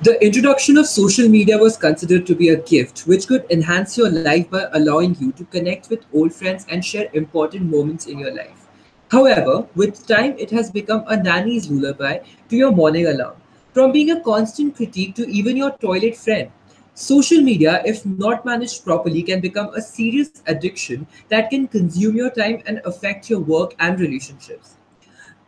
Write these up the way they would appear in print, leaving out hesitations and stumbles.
The introduction of social media was considered to be a gift which could enhance your life by allowing you to connect with old friends and share important moments in your life. However, with time, it has become a nanny's lullaby to your morning alarm. From being a constant critique to even your toilet friend, social media, if not managed properly, can become a serious addiction that can consume your time and affect your work and relationships.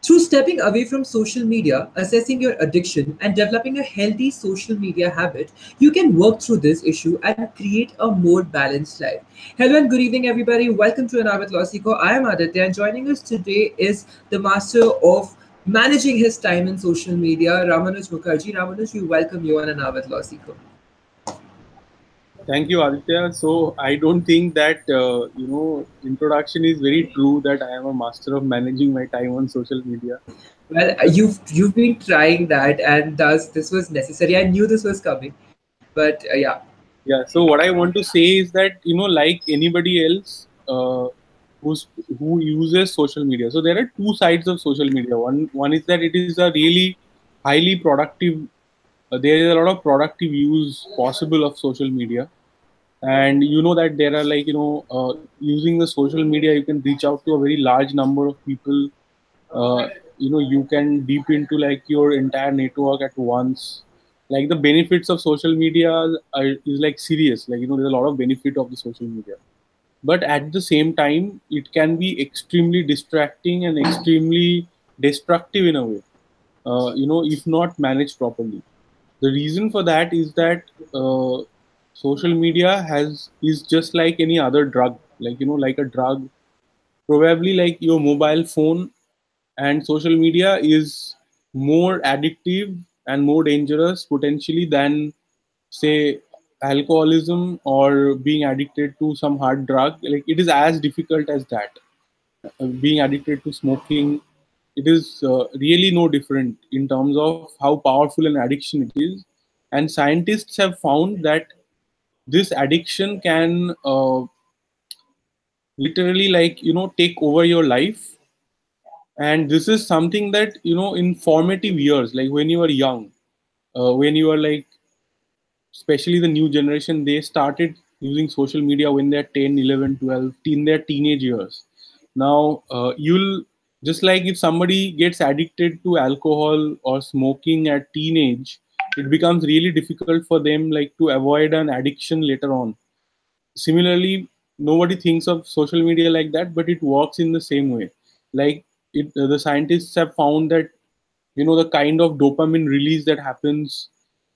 Through stepping away from social media, assessing your addiction, and developing a healthy social media habit, you can work through this issue and create a more balanced life. Hello and good evening, everybody. Welcome to Another LawSikho. I am Aditya, and joining us today is the master of managing his time in social media, Ramanuj Mukherjee. Ramanuj, we welcome you on Another LawSikho. Thank you, Aditya. So I don't think that introduction is very true that I am a master of managing my time on social media. Well, you've been trying that, and thus this was necessary. I knew this was coming, but yeah. Yeah. So what I want to say is that like anybody else who uses social media. So there are two sides of social media. One is that it is a really highly productive. There is a lot of productive use possible of social media, and that there are using the social media you can reach out to a very large number of people. uh, you can deep into like your entire network at once. Like the benefits of social media is like serious, like there's a lot of benefit of the social media, but at the same time it can be extremely distracting and extremely destructive in a way, if not managed properly. The reason for that is that social media is just like any other drug, like like a drug. Probably like your mobile phone and social media is more addictive and more dangerous potentially than, say, alcoholism or being addicted to some hard drug. Like it is as difficult as that. Being addicted to smoking, it is really no different in terms of how powerful an addiction it is. And scientists have found that this addiction can literally like take over your life. And this is something that in formative years, like when you are young, when you are like, especially the new generation, they started using social media when they're 10, 11, 12, in their teenage years. Now you'll just like if somebody gets addicted to alcohol or smoking at teenage, it becomes really difficult for them like to avoid an addiction later on. Similarly, nobody thinks of social media like that, but it works in the same way. Like the scientists have found that the kind of dopamine release that happens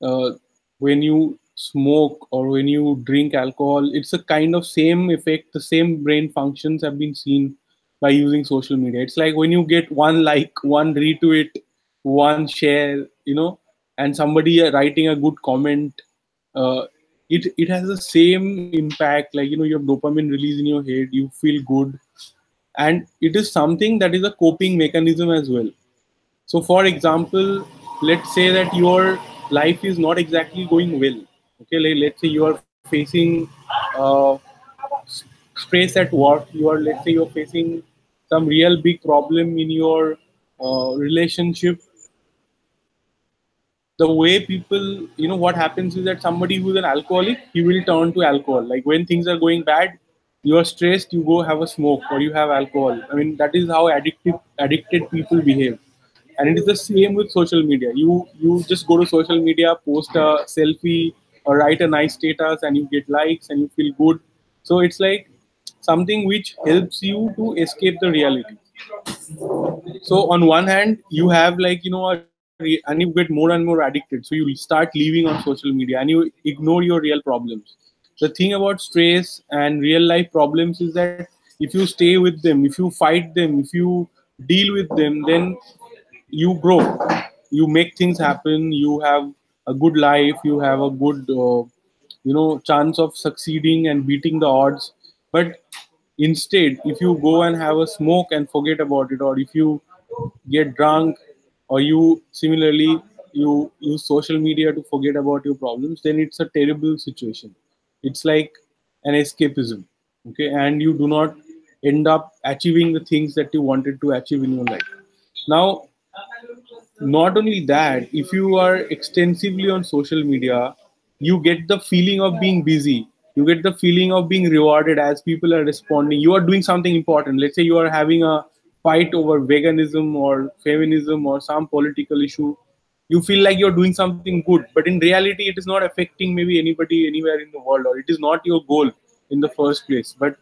uh, when you smoke or when you drink alcohol, it's a kind of same effect. The same brain functions have been seen by using social media. It's like when you get one like, one retweet, one share, and somebody writing a good comment. uh, it has the same impact. Like you have dopamine release in your head, you feel good, and it is something that is a coping mechanism as well. So for example, let's say that your life is not exactly going well. Okay, like let's say you are facing uh, stress at work. Let's say you're facing some real big problem in your relationship. The way people, what happens is that somebody who's an alcoholic, he will turn to alcohol. Like when things are going bad, you are stressed, you go have a smoke or you have alcohol. I mean, that is how addicted people behave. And it is the same with social media. You just go to social media, post a selfie or write a nice status, and you get likes and you feel good. So it's like something which helps you to escape the reality. So on one hand, you have like and you get more and more addicted. So you start living on social media and you ignore your real problems. The thing about stress and real life problems is that if you stay with them, if you fight them, if you deal with them, then you grow. You make things happen. You have a good life. You have a good chance of succeeding and beating the odds. But instead, if you go and have a smoke and forget about it, or if you get drunk, or you similarly you use social media to forget about your problems, then it's a terrible situation. It's like an escapism. Okay, and you do not end up achieving the things that you wanted to achieve in your life. Now, not only that, if you are extensively on social media, you get the feeling of being busy. You get the feeling of being rewarded as people are responding. You are doing something important. Let's say you are having a fight over veganism or feminism or some political issue. You feel like you're doing something good, but in reality, it is not affecting maybe anybody anywhere in the world, or it is not your goal in the first place. But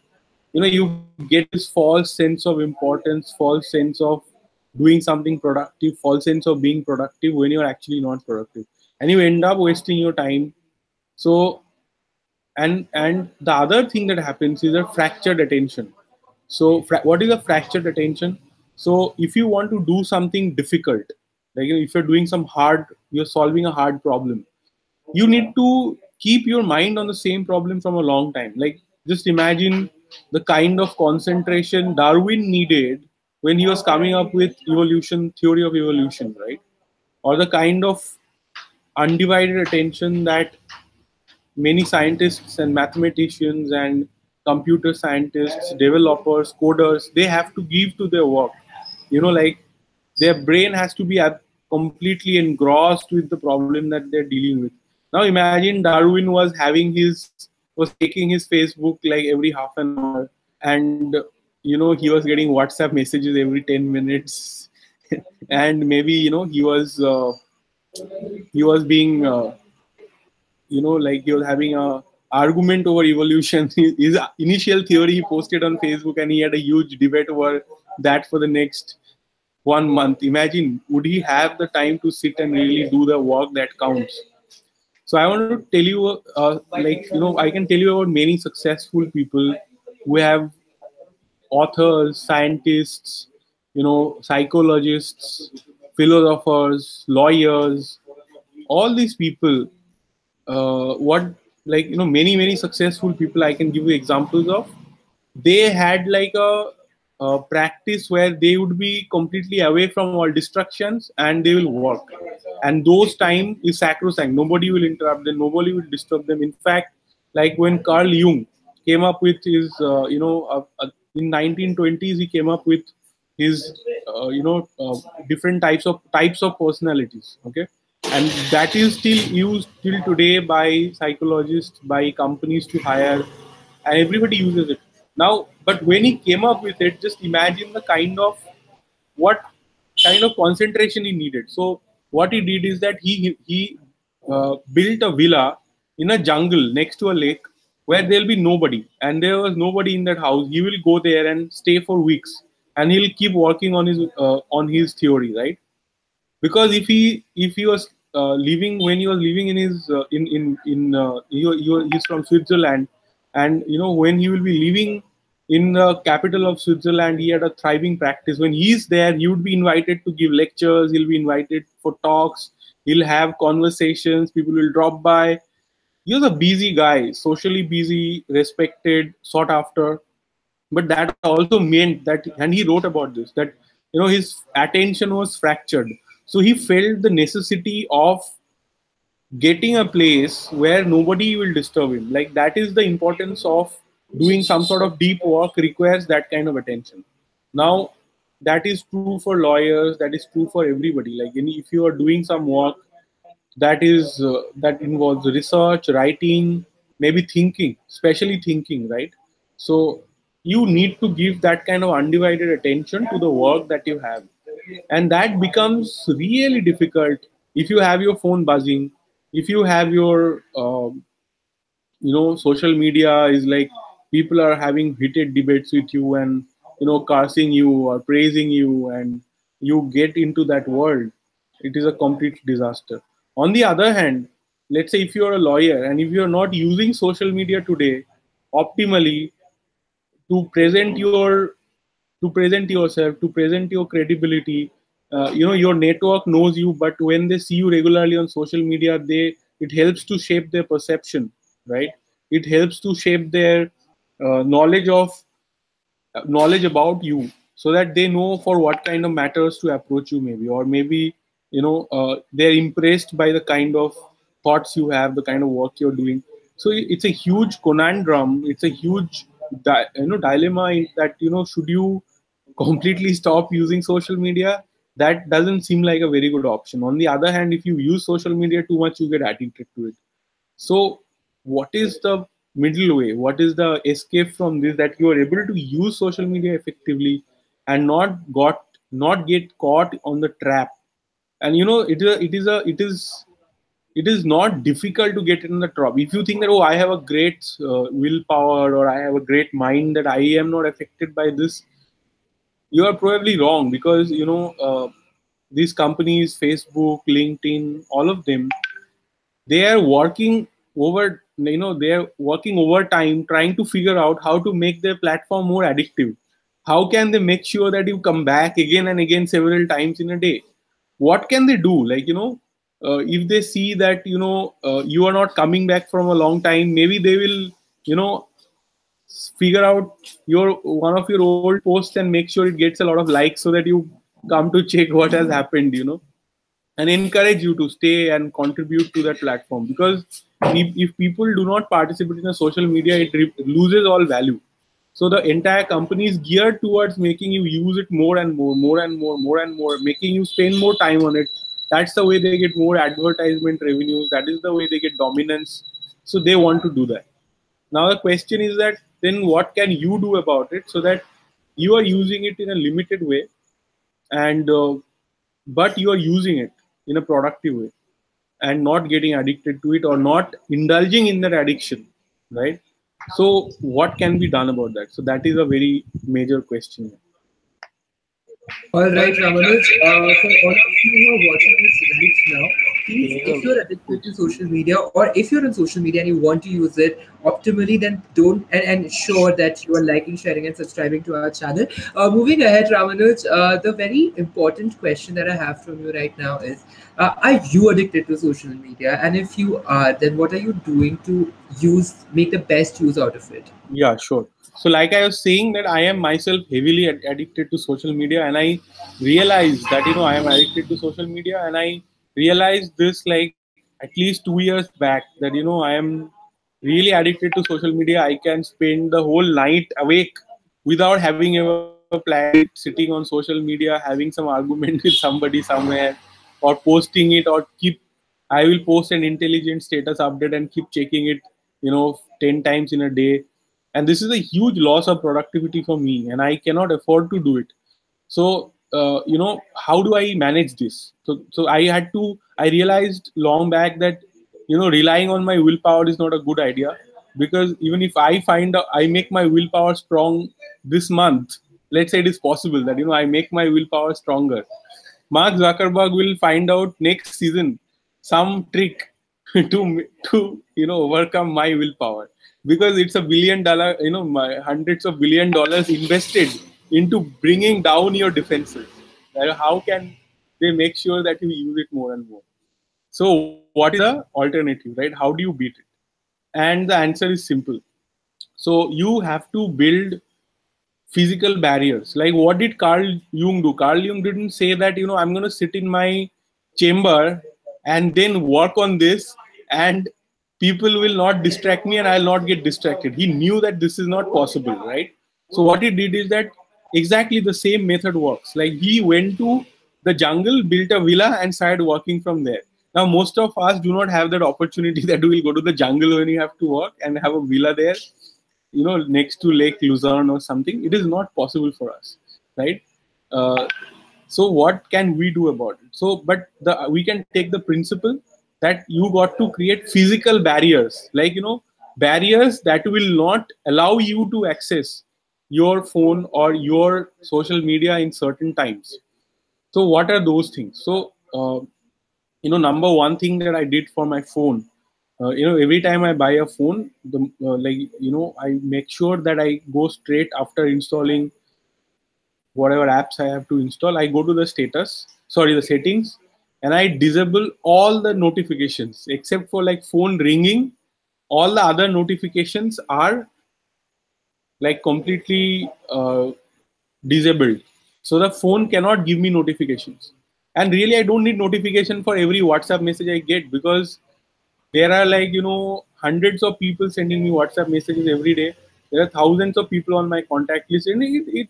you get this false sense of importance, false sense of doing something productive, false sense of being productive when you're actually not productive, and you end up wasting your time. So, and the other thing that happens is a fractured attention. So what is a fractured attention? So if you want to do something difficult, like if you're doing some hard, you're solving a hard problem, you need to keep your mind on the same problem from a long time. Like, just imagine the kind of concentration Darwin needed when he was coming up with evolution, theory of evolution, right? Or the kind of undivided attention that many scientists and mathematicians and computer scientists, developers, coders, they have to give to their work. Like, their brain has to be completely engrossed with the problem that they're dealing with. Now imagine Darwin was checking his Facebook like every half an hour, and he was getting WhatsApp messages every 10 minutes. And maybe he was being like he was having a argument over evolution. His initial theory he posted on Facebook, and he had a huge debate over that for the next 1 month. Imagine, would he have the time to sit and really do the work that counts? So I want to tell you, I can tell you about many successful people who have authors, scientists, psychologists, philosophers, lawyers, all these people. What many successful people I can give you examples of. They had like a practice where they would be completely away from all distractions and they will work, and those time is sacrosanct. Nobody will interrupt them, nobody will disturb them. In fact, like when Carl Jung came up with his in 1920s, he came up with his different types of personalities. Okay, and that is still used till today by psychologists, by companies to hire, and everybody uses it now. But when he came up with it, just imagine the what kind of concentration he needed. So what he did is that he built a villa in a jungle next to a lake where there'll be nobody, and there was nobody in that house. He will go there and stay for weeks, and he'll keep working on his theory, right? Because if he was living when he was living in his he's from Switzerland, and when he will be living in the capital of Switzerland, he had a thriving practice. When he's there, he would be invited to give lectures, he'll be invited for talks, he'll have conversations, people will drop by. He was a busy guy, socially busy, respected, sought after. But that also meant that, and he wrote about this, that his attention was fractured. So he felt the necessity of getting a place where nobody will disturb him. Like, that is the importance of doing some sort of deep work, requires that kind of attention. Now, that is true for lawyers, that is true for everybody. Like, if you are doing some work that involves research, writing, maybe thinking, especially thinking, right? So you need to give that kind of undivided attention to the work that you have, and that becomes really difficult if you have your phone buzzing, if you have your social media is like people are having heated debates with you, and cursing you or praising you, and you get into that world. It is a complete disaster. On the other hand, let's say if you're a lawyer and if you're not using social media today optimally to present yourself, to present your credibility, your network knows you, but when they see you regularly on social media, it helps to shape their perception, right? It helps to shape their knowledge about you, so that they know for what kind of matters to approach you, maybe. Or maybe they're impressed by the kind of thoughts you have, the kind of work you're doing. So it's a huge conundrum, it's a huge dilemma, in that should you completely stop using social media? that doesn't seem like a very good option. On the other hand, if you use social media too much, you get addicted to it. So what is the middle way? What is the escape from this, that you are able to use social media effectively and not get caught on the trap? And it is not difficult to get in the trap. If you think that, oh, I have a great willpower, or I have a great mind, that I am not affected by this, you are probably wrong. Because these companies, Facebook, LinkedIn, all of them, they are working they are working overtime trying to figure out how to make their platform more addictive. How can they make sure that you come back again and again several times in a day? What can they do? If they see that you are not coming back from a long time, maybe they will you know figure out your one of your old posts and make sure it gets a lot of likes, so that you come to check what has happened, and encourage you to stay and contribute to that platform. Because if people do not participate in the social media, it loses all value. So the entire company is geared towards making you use it more and more, more and more, making you spend more time on it. That's the way they get more advertisement revenues. That is the way they get dominance. So they want to do that. Now the question is that, then what can you do about it, so that you are using it in a limited way, and but you are using it in a productive way, and not getting addicted to it, or not indulging in that addiction, right? So what can be done about that? So that is a very major question. All right, Ramanuj. For all of you who are watching this right now, please, if you're addicted to social media, or if you're on social media and you want to use it optimally, then don't, and ensure that you are liking, sharing, and subscribing to our channel. Moving ahead, Ramanuj, the very important question that I have from you right now is: are you addicted to social media? And if you are, then what are you doing to make the best use out of it? Yeah, sure. So, like I was saying, that I am myself heavily addicted to social media, and I realized that I am addicted to social media, and I realized this like at least 2 years back, that I am really addicted to social media. I can spend the whole night awake without having ever planned it, sitting on social media, having some argument with somebody somewhere, or posting it, or I will post an intelligent status update and keep checking it, 10 times in a day. And this is a huge loss of productivity for me, and I cannot afford to do it. So how do I manage this? So I realized long back that relying on my willpower is not a good idea. Because even if I make my willpower strong this month, let's say it is possible that I make my willpower stronger, Mark Zuckerberg will find out next season some trick to overcome my willpower, because it's $1 billion, hundreds of $1 billion invested into bringing down your defenses. How can they make sure that you use it more and more? So what is the alternative, right? How do you beat it? And the answer is simple. So you have to build physical barriers. Like, what did Carl Jung do? Carl Jung didn't say that I'm going to sit in my chamber and then work on this, and people will not distract me and I'll not get distracted. He knew that this is not possible, right? So what he did is that exactly the same method works. Like, he went to the jungle, built a villa, and started working from there. Now most of us do not have that opportunity, that we will go to the jungle when you have to work and have a villa there, next to Lake Luzerne or something. It is not possible for us, right? Uh, so what can we do about it? So, but we can take the principle that you got to create physical barriers, like barriers that will not allow you to access your phone or your social media in certain times. So, what are those things? So, number one thing that I did for my phone, every time I buy a phone, I make sure that I go straight after installing whatever apps I have to install. I go to the settings, and I disable all the notifications except for like phone ringing. All the other notifications are like completely disabled. So the phone cannot give me notifications. And really, I don't need notification for every WhatsApp message I get, because there are like hundreds of people sending me WhatsApp messages every day. There are thousands of people on my contact list, and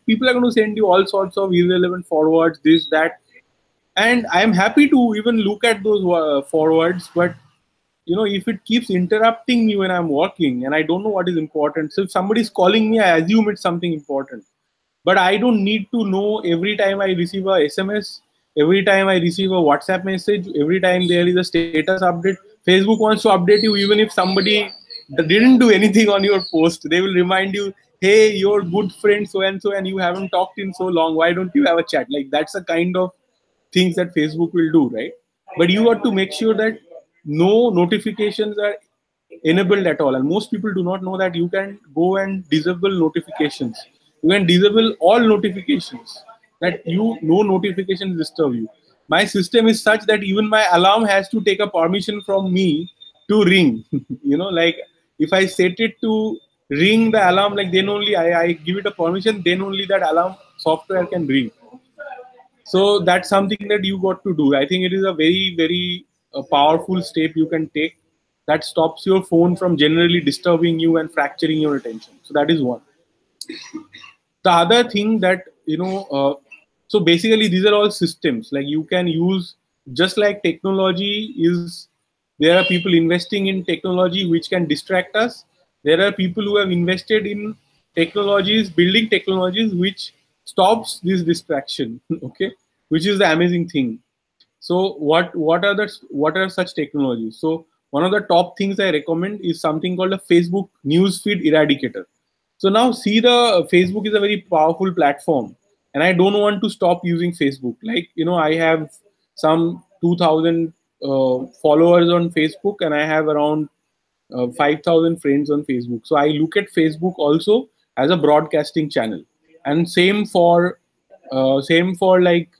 people are going to send you all sorts of irrelevant forwards, this, that. And I'm happy to even look at those forwards, but if it keeps interrupting me when I'm working and I don't know what is important. So if somebody's calling me, I assume it's something important, but I don't need to know every time I receive a SMS, every time I receive a WhatsApp message, every time there is a status update. Facebook wants to update you even if somebody didn't do anything on your post. They will remind you, hey, your good friend so and you haven't talked in so long, why don't you have a chat? Like, that's a kind of things that Facebook will do, right? But you got to make sure that no notifications are enabled at all. And most people do not know that you can go and disable notifications. You can disable all notifications, that no notifications disturb you. My system is such that even my alarm has to take a permission from me to ring. Like, if I set it to ring the alarm, like, then only I give it a permission, then only that alarm software can ring. So that's something that you got to do. I think it is a very, very powerful step you can take that stops your phone from generally disturbing you and fracturing your attention. So that is one. The other thing that so basically these are all systems like you can use. Just like technology is, there are people investing in technology which can distract us. There are people who have invested in technologies, building technologies which stops this distraction. Okay, which is the amazing thing. So what are such technologies? So one of the top things I recommend is something called a Facebook Newsfeed Eradicator. So now see, the Facebook is a very powerful platform, and I don't want to stop using Facebook. Like, I have some 2,000 followers on Facebook, and I have around 5,000 friends on Facebook. So I look at Facebook also as a broadcasting channel, and same for like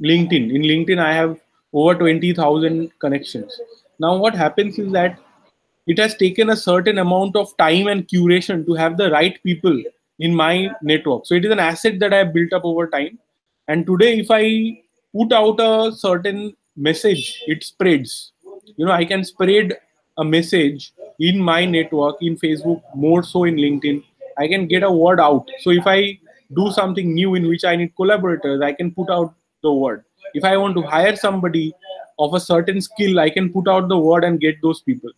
LinkedIn. In LinkedIn, I have over 20,000 connections. Now, what happens is that it has taken a certain amount of time and curation to have the right people in my network. So it is an asset that I have built up over time. And today, if I put out a certain message, it spreads. I can spread a message in my network, in Facebook, more so in LinkedIn. I can get a word out. So if I do something new in which I need collaborators, I can put out the word. If I want to hire somebody of a certain skill, I can put out the word and get those people.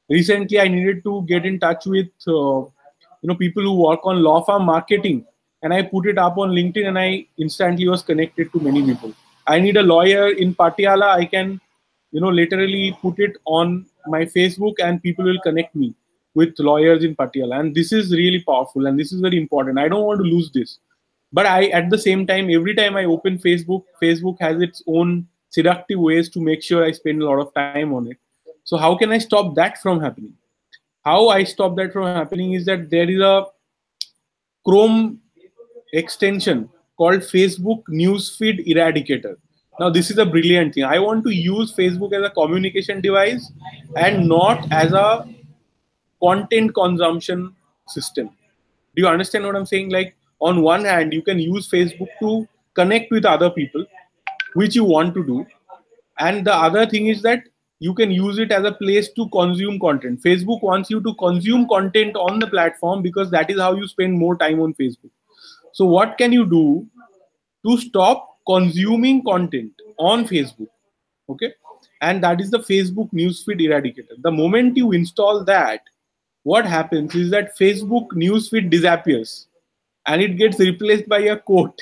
Recently, I needed to get in touch with people who work on law firm marketing, and I put it up on LinkedIn, and I instantly was connected to many people. I need a lawyer in Patiala. I can literally put it on my Facebook, and people will connect me with lawyers in Patiala. And this is really powerful, and this is very important. I don't want to lose this. But at the same time, every time I open Facebook, Facebook has its own seductive ways to make sure I spend a lot of time on it. So how can I stop that from happening? How I stop that from happening is that there is a Chrome extension called Facebook Newsfeed Eradicator. Now, this is a brilliant thing. I want to use Facebook as a communication device and not as a content consumption system. Do you understand what I'm saying? Like, on one hand, you can use Facebook to connect with other people, which you want to do. And the other thing is that you can use it as a place to consume content. Facebook wants you to consume content on the platform because that is how you spend more time on Facebook. So what can you do to stop consuming content on Facebook? Okay. And that is the Facebook Newsfeed Eradicator. The moment you install that, what happens is that Facebook Newsfeed disappears and it gets replaced by a quote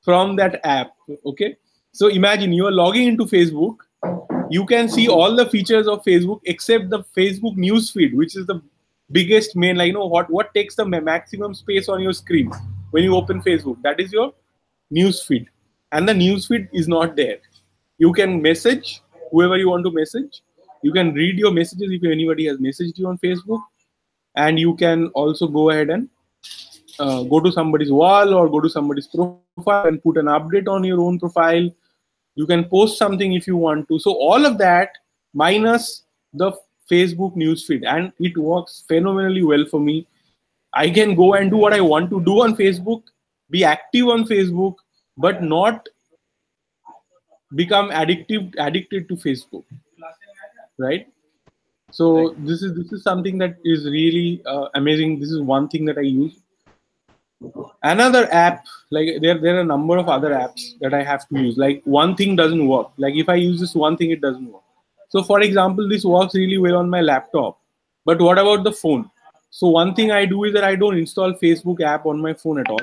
from that app. Okay. So imagine you are logging into Facebook. You can see all the features of Facebook except the Facebook Newsfeed, which is the biggest main, like, what takes the maximum space on your screen when you open Facebook? That is your newsfeed, and the newsfeed is not there. You can message whoever you want to message. You can read your messages if anybody has messaged you on Facebook, and you can also go ahead and go to somebody's wall or go to somebody's profile and put an update on your own profile. You can post something if you want to. So all of that minus the Facebook newsfeed, and it works phenomenally well for me. I can go and do what I want to do on Facebook, be active on Facebook, but not become addicted to Facebook, right? So this is something that is really amazing. This is one thing that I use. Another app, like there are a number of other apps that I have to use. Like one thing doesn't work. Like if I use this one thing, it doesn't work. So for example, this works really well on my laptop. But what about the phone? So one thing I do is that I don't install Facebook app on my phone at all.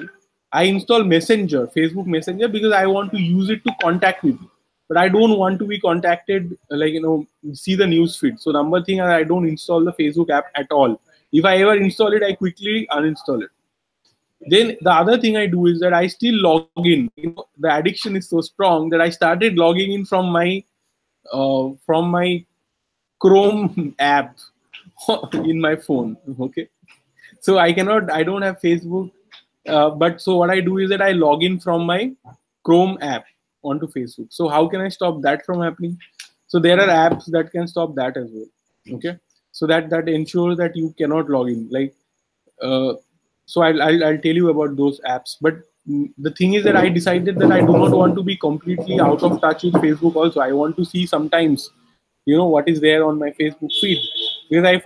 I install Messenger, Facebook Messenger, because I want to use it to contact people. But I don't want to be contacted, like, see the news feed. So number thing, I don't install the Facebook app at all. If I ever install it, I quickly uninstall it. Then the other thing I do is that I still log in. Like, the addiction is so strong that I started logging in from my Chrome app in my phone. Okay, so I don't have Facebook, but so what I do is that I log in from my Chrome app onto Facebook. So how can I stop that from happening? So there are apps that can stop that as well. Okay, so that ensures that you cannot log in. Like, uh, so I'll tell you about those apps. But the thing is that I decided that I do not want to be completely out of touch with Facebook. Also, I want to see sometimes, what is there on my Facebook feed, because I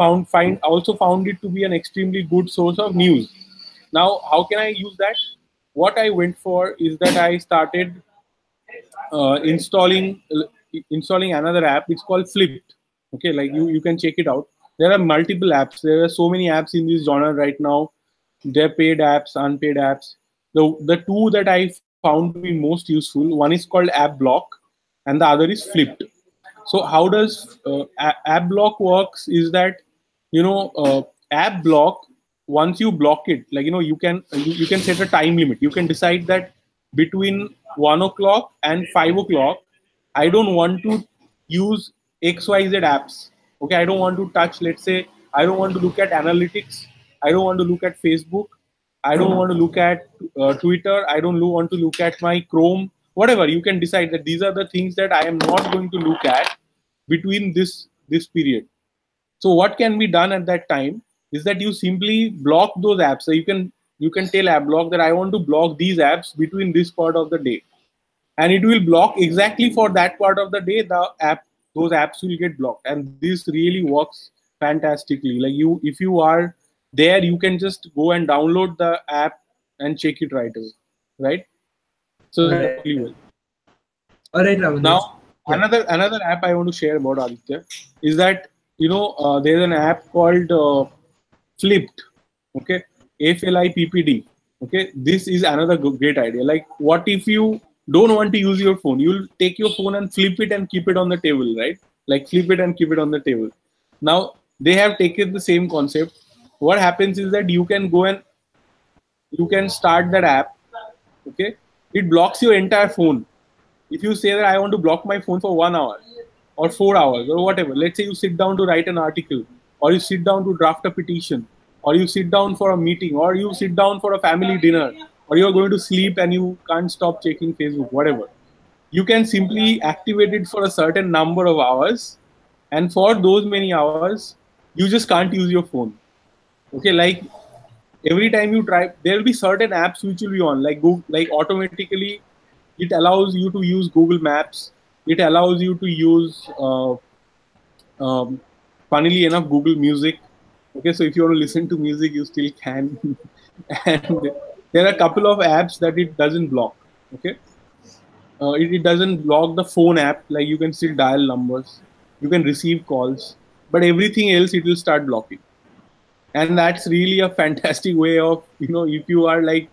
also found it to be an extremely good source of news. Now, how can I use that? What I went for is that I started installing another app. It's called Flipped. Okay, like you can check it out. There are multiple apps. There are so many apps in this genre right now. They're paid apps, unpaid apps. The two that I found to be most useful, one is called App Block, and the other is Flipped. So how does App Block works is that, App Block, once you block it, like, you can set a time limit. You can decide that between 1 o'clock and 5 o'clock, I don't want to use XYZ apps. Okay, I don't want to touch, let's say, I don't want to look at analytics. I don't want to look at Facebook. I don't want to look at Twitter. I don't want to look at my Chrome. Whatever, you can decide that these are the things that I am not going to look at between this period. So what can be done at that time is that you simply block those apps. So you can tell App Block that I want to block these apps between this part of the day, and it will block exactly for that part of the day. Those apps will get blocked, and this really works fantastically. Like, if you are there, you can just go and download the app and check it right away, right? So All that right. works really well. All right, Ramanuj. Now, Yeah. another app I want to share about, Aditya, is that, there's an app called Flipped. Okay, FLIPPD. Okay, this is another great idea. Like, what if you don't want to use your phone? You'll take your phone and flip it and keep it on the table, right? Like, flip it and keep it on the table. Now they have taken the same concept. What happens is that you can start that app. Okay, it blocks your entire phone. If you say that I want to block my phone for 1 hour or 4 hours or whatever, let's say you sit down to write an article, or you sit down to draft a petition, or you sit down for a meeting, or you sit down for a family dinner, or you're going to sleep and you can't stop checking Facebook, whatever, you can simply activate it for a certain number of hours. And for those many hours, you just can't use your phone. Okay, like, every time you try, there will be certain apps which will be on, like Google, like automatically it allows you to use Google Maps. It allows you to use, funnily enough, Google Music. Okay, so if you want to listen to music, you still can. And there are a couple of apps that it doesn't block. Okay, it doesn't block the phone app. Like, you can still dial numbers, you can receive calls, but everything else it will start blocking. And that's really a fantastic way of, if you are like,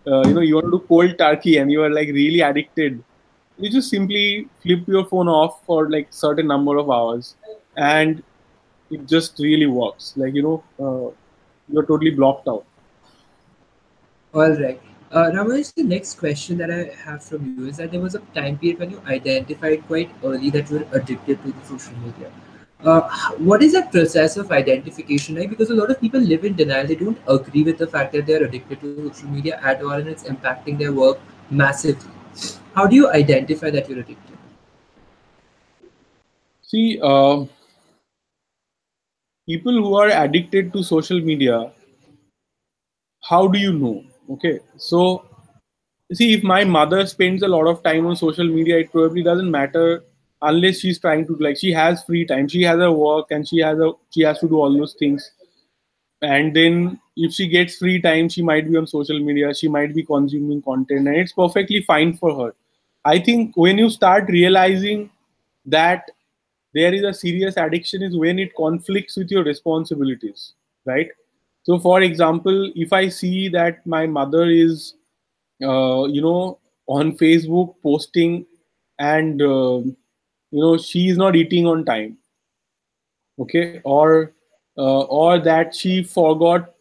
you want to do cold turkey and you are like really addicted, you just simply flip your phone off for like certain number of hours, and it just really works. Like, you're totally blocked out. All right. Ramanuj, the next question that I have from you is that there was a time period when you identified quite early that you were addicted to the social media. What is that process of identification like? Because a lot of people live in denial. They don't agree with the fact that they're addicted to social media at all, and it's impacting their work massively. How do you identify that you're addicted? See, people who are addicted to social media, how do you know? Okay, so see, if my mother spends a lot of time on social media, it probably doesn't matter, unless she's trying to, like, she has free time, she has her work, and she has to do all those things. And then, if she gets free time, she might be on social media, she might be consuming content, and it's perfectly fine for her. I think when you start realizing that there is a serious addiction is when it conflicts with your responsibilities, right? So for example, if I see that my mother is on Facebook posting, and she is not eating on time, okay, or that she forgot,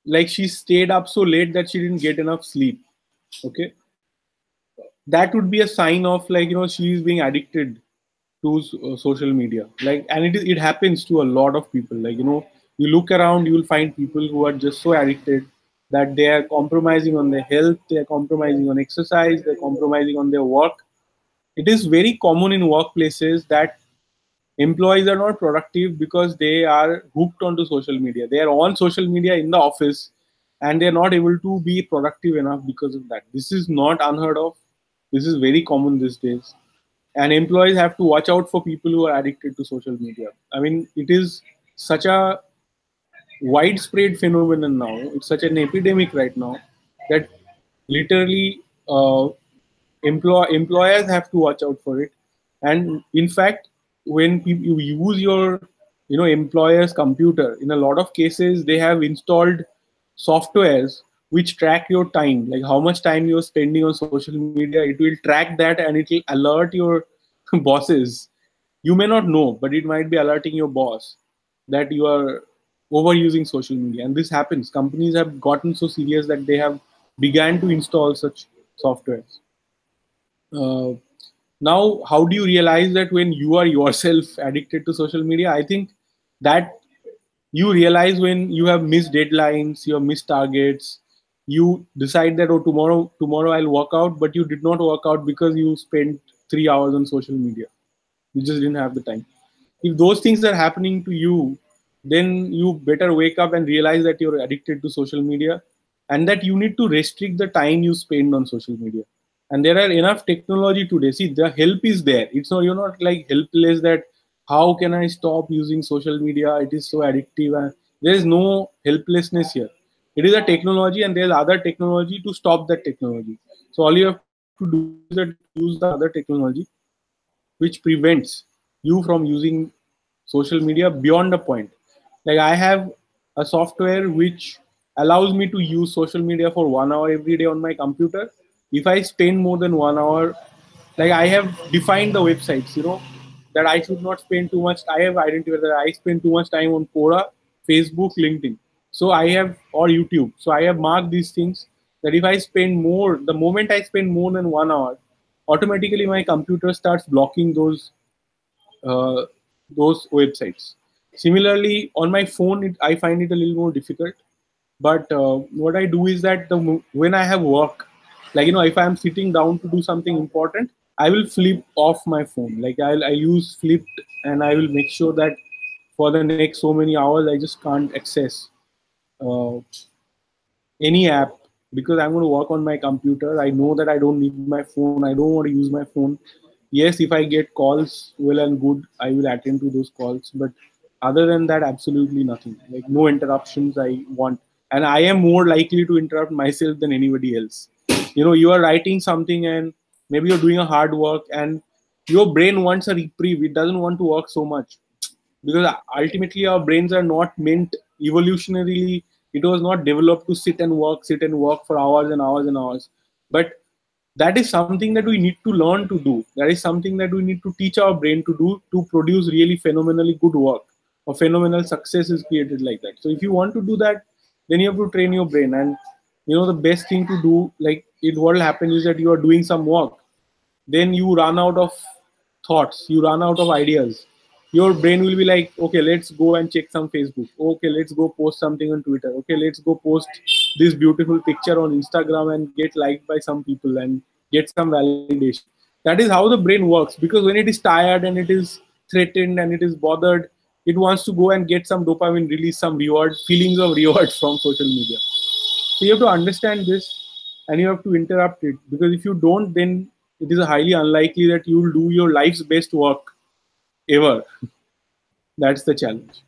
like she stayed up so late that she didn't get enough sleep, okay, that would be a sign of, like, she is being addicted to social media. Like, and it happens to a lot of people. Like, you look around, you will find people who are just so addicted that they are compromising on their health, they are compromising on exercise, they're compromising on their work. It is very common in workplaces that employees are not productive because they are hooked onto social media. They are on social media in the office, and they're not able to be productive enough because of that. This is not unheard of. This is very common these days. And employees have to watch out for people who are addicted to social media. I mean, it is such a widespread phenomenon now. It's such an epidemic right now that literally employers have to watch out for it. And in fact, when you use your employer's computer, in a lot of cases they have installed softwares which track your time, like how much time you're spending on social media. It will track that, and it will alert your bosses. You may not know, but it might be alerting your boss that you are overusing social media. And this happens. Companies have gotten so serious that they have began to install such softwares. uh, Now, how do you realize that when you are yourself addicted to social media? I think that you realize when you have missed deadlines, you have missed targets. You decide that, oh, tomorrow I'll work out, but you did not work out because you spent 3 hours on social media. You just didn't have the time. If those things are happening to you, then you better wake up and realize that you're addicted to social media, and that you need to restrict the time you spend on social media. And there are enough technology today. See, the help is there. It's not, you're not like helpless that how can I stop using social media? It is so addictive. And there is no helplessness here. It is a technology, and there's other technology to stop that technology. So all you have to do is that use the other technology which prevents you from using social media beyond a point. Like, I have a software which allows me to use social media for 1 hour every day on my computer. If I spend more than 1 hour, like, I have defined the websites, that I should not spend too much. I have identified that I spend too much time on Quora, Facebook, LinkedIn. So I have, or YouTube. So I have marked these things that if I spend more, the moment I spend more than 1 hour, automatically my computer starts blocking uh, those websites. Similarly, on my phone, I find it a little more difficult. But what I do is that when I have work, like, if I'm sitting down to do something important, I will flip off my phone. Like, I use flipped, and I will make sure that for the next so many hours, I just can't access uh, any app, because I'm going to work on my computer. I know that I don't need my phone. I don't want to use my phone. Yes, if I get calls, well and good, I will attend to those calls. But other than that, absolutely nothing. Like, no interruptions I want. And I am more likely to interrupt myself than anybody else. You are writing something, and maybe you're doing a hard work, and your brain wants a reprieve. It doesn't want to work so much, because ultimately our brains are not meant evolutionarily. It was not developed to sit and work for hours and hours and hours. But that is something that we need to learn to do. That is something that we need to teach our brain to do, to produce really phenomenally good work, or phenomenal success is created like that. So if you want to do that, then you have to train your brain. And the best thing to do, like, what will happen is that you are doing some work, then you run out of thoughts, you run out of ideas. Your brain will be like, okay, let's go and check some Facebook, okay, let's go post something on Twitter, okay, let's go post this beautiful picture on Instagram and get liked by some people and get some validation. That is how the brain works, because when it is tired and it is threatened and it is bothered, it wants to go and get some dopamine release, some reward, feelings of reward from social media. So you have to understand this, and you have to interrupt it, because if you don't, then it is highly unlikely that you will do your life's best work ever. That's the challenge.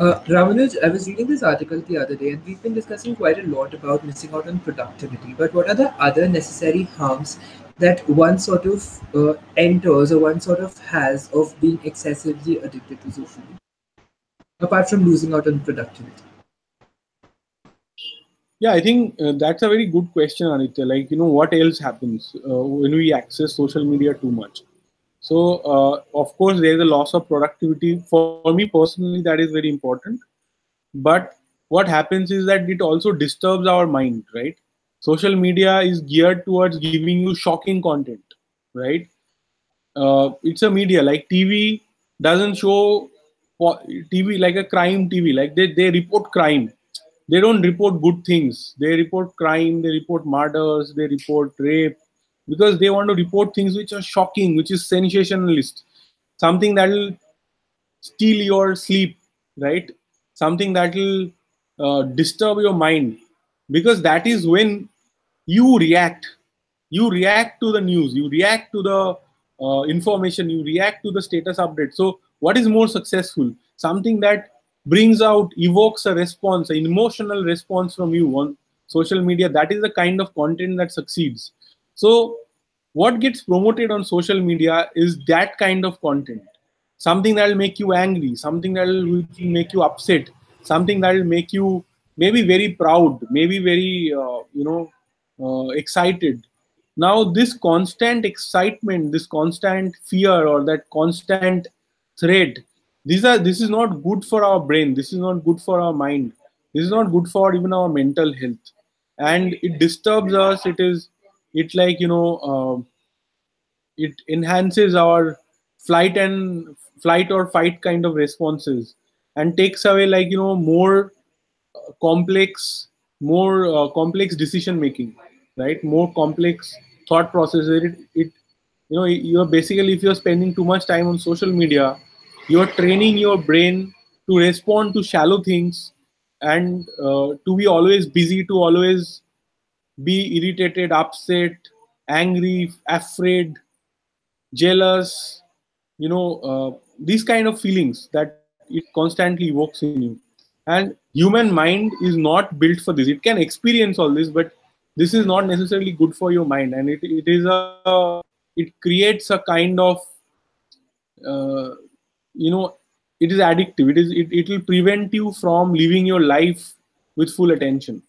Ramanuj, I was reading this article the other day, and we've been discussing quite a lot about missing out on productivity. But what are the other necessary harms that one sort of enters or one sort of has of being excessively addicted to social media, apart from losing out on productivity? Yeah, I think that's a very good question, Anitya. Like, what else happens when we access social media too much? So, of course, there's a loss of productivity. For me personally, that is very important. But what happens is that it also disturbs our mind, right? Social media is geared towards giving you shocking content, right? It's a media like TV doesn't show TV like a crime TV. Like they report crime. They don't report good things. They report crime. They report murders. They report rape because they want to report things which are shocking, which is sensationalist, something that will steal your sleep, right? Something that will disturb your mind because that is when you react. You react to the news, you react to the information, you react to the status update. So what is more successful? Something that brings out, evokes a response, an emotional response from you on social media. That is the kind of content that succeeds. So what gets promoted on social media is that kind of content, something that will make you angry, something that will make you upset, something that will make you maybe very proud, maybe very excited. Now this constant excitement, this constant fear, or that constant threat, this is not good for our brain, this is not good for our mind, this is not good for even our mental health, and it disturbs us. It like it enhances our flight or fight kind of responses, and takes away like more complex complex decision making, right? More complex thought processes. It you're basically, if you're spending too much time on social media, you're training your brain to respond to shallow things, and to be always busy, to always be irritated, upset, angry, afraid, jealous, these kind of feelings that it constantly evokes in you. And human mind is not built for this. It can experience all this, but this is not necessarily good for your mind, and it creates a kind of uh, you know it is addictive. It will prevent you from living your life with full attention.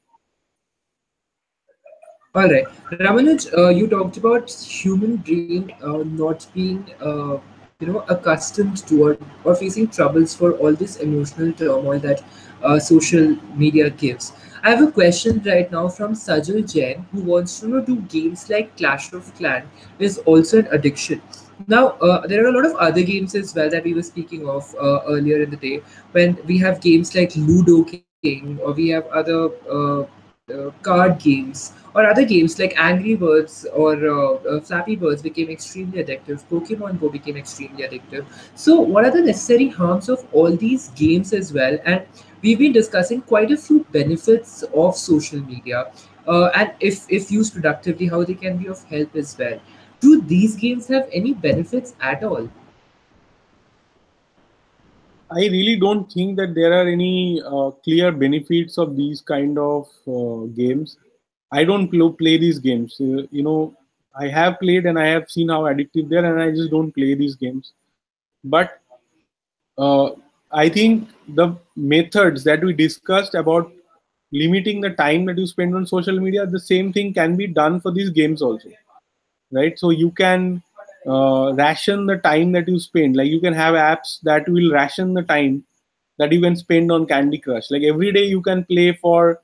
All right, Ramanuj, you talked about human brain not being, accustomed to or facing troubles for all this emotional turmoil that social media gives. I have a question right now from Sajal Jain who wants to know: do games like Clash of Clan is also an addiction? Now, there are a lot of other games as well that we were speaking of earlier in the day. When we have games like Ludo King, or we have other card games, or other games like Angry Birds or Flappy Birds became extremely addictive. Pokemon Go became extremely addictive. So, what are the necessary harms of all these games as well? And we've been discussing quite a few benefits of social media, and if used productively, how they can be of help as well. Do these games have any benefits at all? I really don't think that there are any clear benefits of these kind of games. I don't play these games. I have played and I have seen how addictive they are, and I just don't play these games. But uh, I think the methods that we discussed about limiting the time that you spend on social media, the same thing can be done for these games also, right? So you can ration the time that you spend. Like you can have apps that will ration the time that you can spend on Candy Crush. Like every day you can play for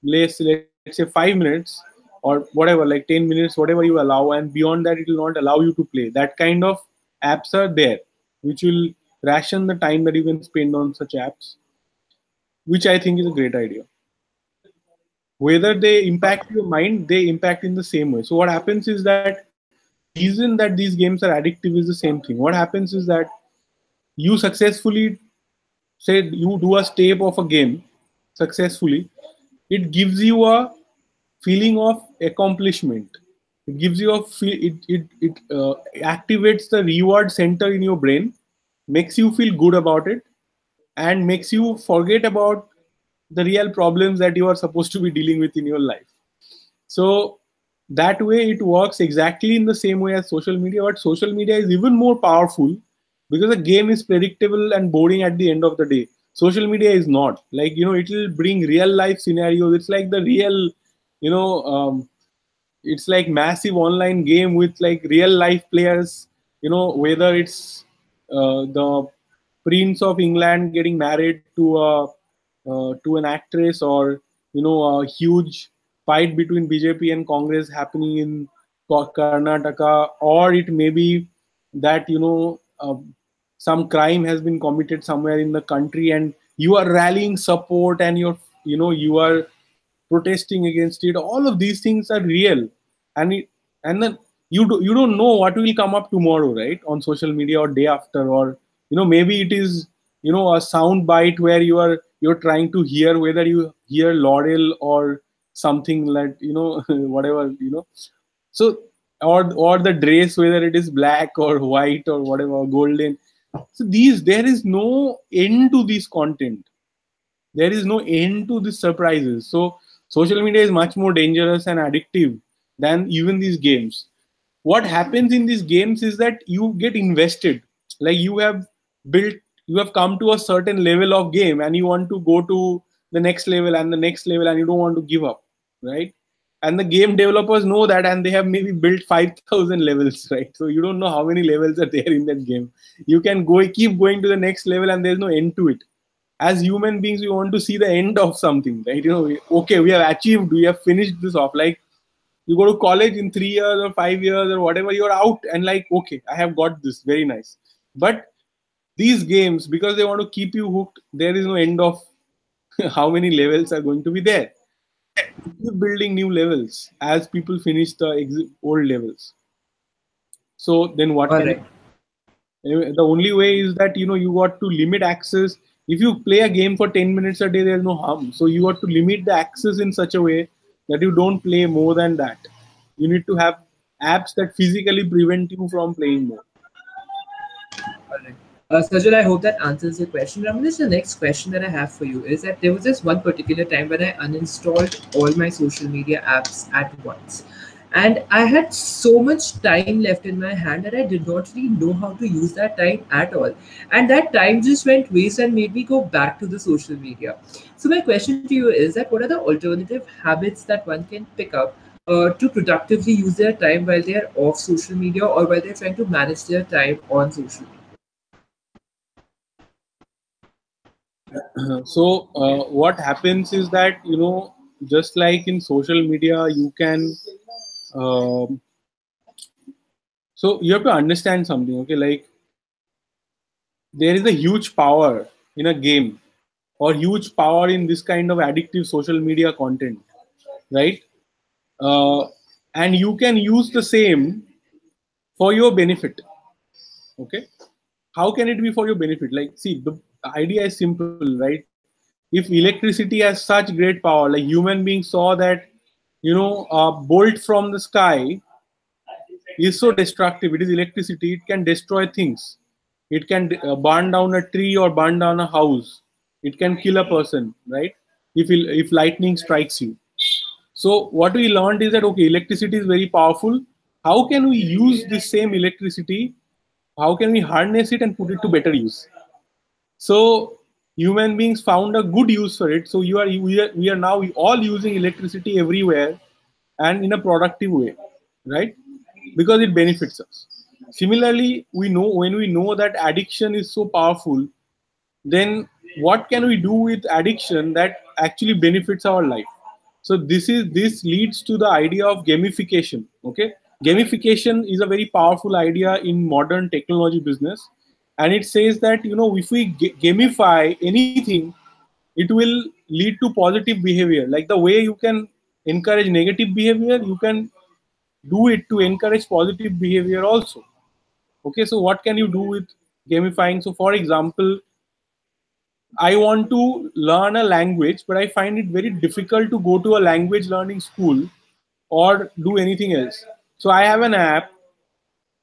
let's say 5 minutes or whatever, like 10 minutes, whatever you allow, and beyond that it will not allow you to play. That kind of apps are there, which will ration the time that you can spend on such apps, which I think is a great idea. Whether they impact your mind, they impact in the same way. So what happens is that the reason that these games are addictive is the same thing. What happens is that you successfully, say you do a step of a game successfully, it gives you a feeling of accomplishment. It gives you a activates the reward center in your brain, makes you feel good about it, and makes you forget about the real problems that you are supposed to be dealing with in your life. So that way it works exactly in the same way as social media, but social media is even more powerful because the game is predictable and boring at the end of the day. Social media is not. Like, it will bring real life scenarios. It's like the real, you know it's like massive online game with like real life players, whether it's the prince of England getting married to an actress, or a huge fight between BJP and Congress happening in Karnataka, or it may be that some crime has been committed somewhere in the country and you are rallying support, and you are protesting against it. All of these things are real, and then you don't know what will come up tomorrow, right? On social media, or day after, or maybe it is a sound bite where you're trying to hear whether you hear Laurel or something like whatever, so or the dress, whether it is black or white or whatever, golden. So there is no end to this content. There is no end to these surprises. So social media is much more dangerous and addictive than even these games. What happens in these games is that you get invested. Like built you have come to a certain level of game and you want to go to the next level and the next level, and you don't want to give up, right? And the game developers know that, and they have maybe built 5,000 levels, right? So you don't know how many levels are there in that game. You can keep going to the next level, and there's no end to it. As human beings, we want to see the end of something, right? Okay, we have achieved, we have finished this off. Like, you go to college in 3 years or 5 years or whatever, you're out, and like, okay, I have got this, very nice. But these games, because they want to keep you hooked, there is no end of how many levels are going to be there. You keep building new levels as people finish the old levels. So then what All can right. you? The only way is that you got to limit access. If you play a game for 10 minutes a day, there's no harm. So you got to limit the access in such a way that you don't play more than that. You need to have apps that physically prevent you from playing more. All right. Sajal, I hope that answers your question. Ramanuj, the next question that I have for you is that there was this one particular time when I uninstalled all my social media apps at once. And I had so much time left in my hand that I did not really know how to use that time at all. And that time just went waste and made me go back to the social media. So my question to you is that what are the alternative habits that one can pick up to productively use their time while they are off social media or while they're trying to manage their time on social media? So what happens is that just like in social media, you can um so you have to understand something, okay? Like, there is a huge power in a game, or huge power in this kind of addictive social media content, right? uh, and you can use the same for your benefit. Okay, how can it be for your benefit? Like, see, the idea is simple, right? If electricity has such great power, like human beings saw that a bolt from the sky is so destructive. It is electricity, it can destroy things. It can burn down a tree or burn down a house. It can kill a person, right? If lightning strikes you. So what we learned is that, okay, electricity is very powerful. How can we use this same electricity? How can we harness it and put it to better use? So human beings found a good use for it. So we are now all using electricity everywhere and in a productive way, right? Because it benefits us. Similarly, when we know that addiction is so powerful, then what can we do with addiction that actually benefits our life? So this leads to the idea of gamification. Okay, gamification is a very powerful idea in modern technology business, and it says that if we gamify anything, it will lead to positive behavior. Like the way you can encourage negative behavior, you can do it to encourage positive behavior also. Okay, so what can you do with gamifying? So for example, I want to learn a language, but I find it very difficult to go to a language learning school or do anything else. So I have an app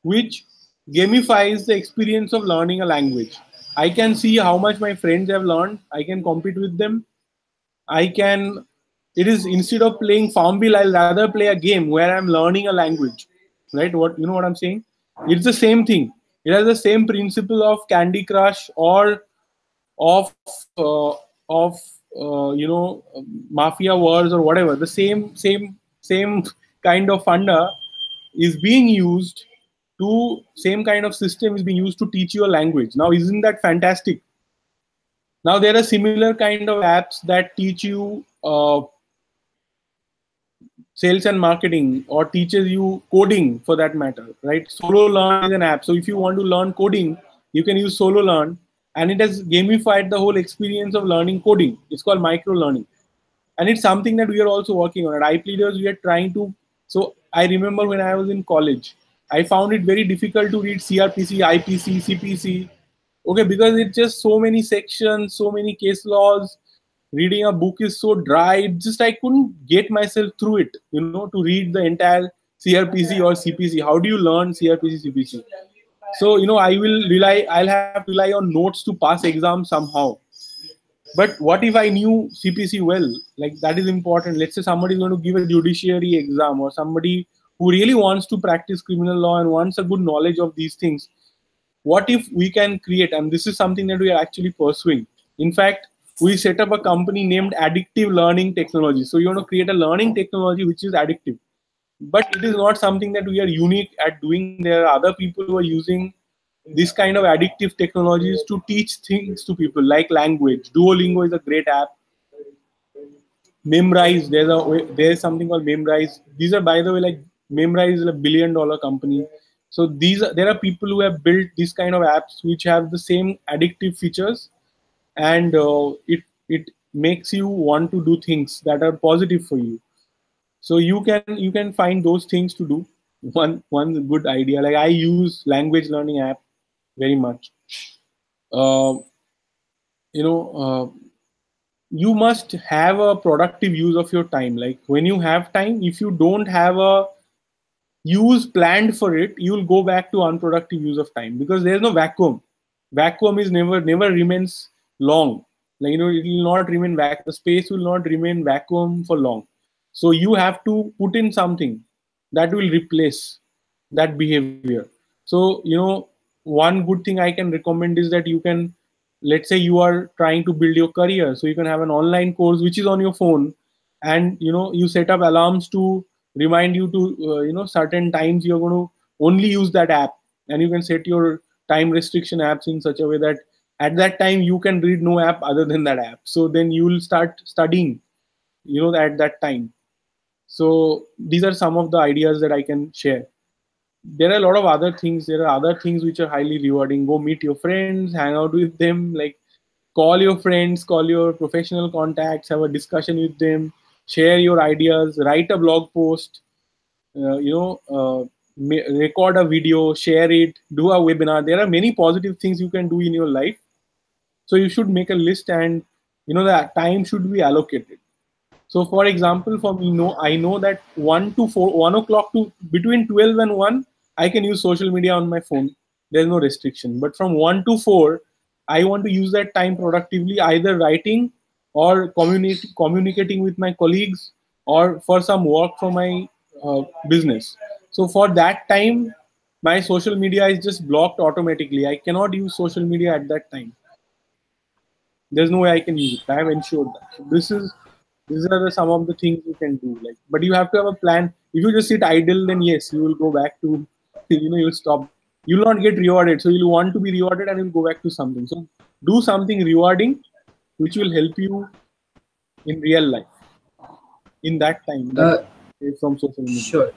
which gamifies the experience of learning a language. I can see how much my friends have learned. I can compete with them. I can. It is, instead of playing Farmville, I'll rather play a game where I'm learning a language. Right? What, you know what I'm saying? It's the same thing. It has the same principle of Candy Crush or of Mafia Wars or whatever. The same kind of funda is being used to, same kind of system is being used to teach you a language. Now, isn't that fantastic? Now there are similar kind of apps that teach you sales and marketing, or teaches you coding for that matter, right? Solo Learn is an app. So if you want to learn coding, you can use Solo Learn, and it has gamified the whole experience of learning coding. It's called micro learning, and it's something that we are also working on. At iPleaders, we are trying to. So I remember when I was in college, I found it very difficult to read CRPC, IPC, CPC. Okay, because it's just so many sections, so many case laws. Reading a book is so dry. Just I couldn't get myself through it, to read the entire CRPC or CPC. How do you learn CRPC, CPC? So, I'll have to rely on notes to pass exams somehow. But what if I knew CPC well? Like, that is important. Let's say somebody is going to give a judiciary exam, or somebody who really wants to practice criminal law and wants a good knowledge of these things. What if we can create, and this is something that we are actually pursuing. In fact, we set up a company named Addictive Learning Technology. So you want to create a learning technology which is addictive. But it is not something that we are unique at doing. There are other people who are using this kind of addictive technologies to teach things to people, like language. Duolingo is a great app. Memrise, there's something called Memrise. These are, by the way, like, Memrise is a $1 billion company. So there are people who have built these kind of apps which have the same addictive features, and it makes you want to do things that are positive for you. So you can find those things to do. One good idea, like, I use language learning app very much. uh, you know uh, you must have a productive use of your time. Like, when you have time, if you don't have a use planned for it, you'll go back to unproductive use of time, because there's no vacuum. Vacuum is never remains long. Like, it will not remain the space will not remain vacuum for long. So you have to put in something that will replace that behavior. So, one good thing I can recommend is that you can, let's say you are trying to build your career, so you can have an online course which is on your phone, and you set up alarms to remind you to certain times you're going to only use that app, and you can set your time restriction apps in such a way that at that time you can read no app other than that app. So then you will start studying at that time. So these are some of the ideas that I can share. There are a lot of other things. There are other things which are highly rewarding. Go meet your friends, hang out with them, like, call your friends, call your professional contacts, have a discussion with them, share your ideas, write a blog post, record a video, share it, do a webinar. There are many positive things you can do in your life. So you should make a list, and that time should be allocated. So, for example, for me, I know that 1 o'clock to between 12 and 1, I can use social media on my phone. There's no restriction. But from 1 to 4, I want to use that time productively, either writing or communicating with my colleagues, or for some work for my business. So for that time, my social media is just blocked automatically. I cannot use social media at that time. There's no way I can use it. I have ensured that. So these are some of the things you can do. Like, but you have to have a plan. If you just sit idle, then yes, you will go back to, you'll stop. You'll not get rewarded. So you'll want to be rewarded, and you'll go back to something. So do something rewarding, which will help you in real life in that time that Uh, from social media. sure.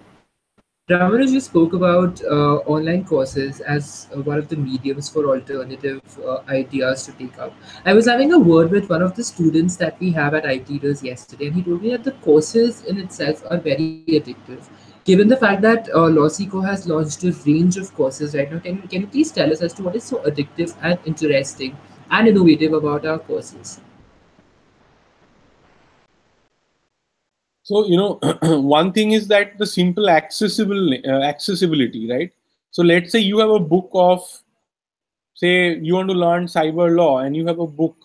Ramanuj, you spoke about online courses as one of the mediums for alternative ideas to take up. I was having a word with one of the students that we have at IT Leaders yesterday, and he told me that the courses in itself are very addictive. Given the fact that LawSikho has launched a range of courses right now, can you please tell us as to what is so addictive and interesting and innovative about our courses? So, one thing is that the simple accessibility, right? So let's say you have a book of say you want to learn cyber law and you have a book,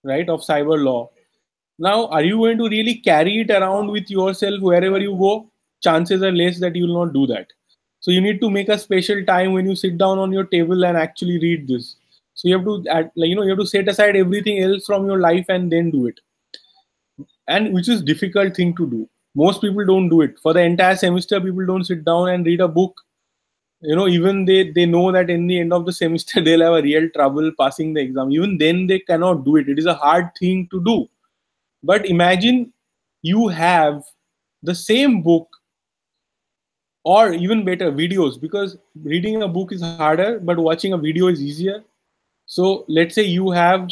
right, of cyber law. Now, are you going to really carry it around with yourself wherever you go? Chances are less that you will not do that. So you need to make a special time when you sit down on your table and actually read this. So you have to, you have to set aside everything else from your life and then do it. And which is difficult thing to do. Most people don't do it. For the entire semester, people don't sit down and read a book. Even they know that in the end of the semester they'll have a real trouble passing the exam. Even then they cannot do it. It is a hard thing to do. But imagine you have the same book, or even better, videos, because reading a book is harder but watching a video is easier. So let's say you have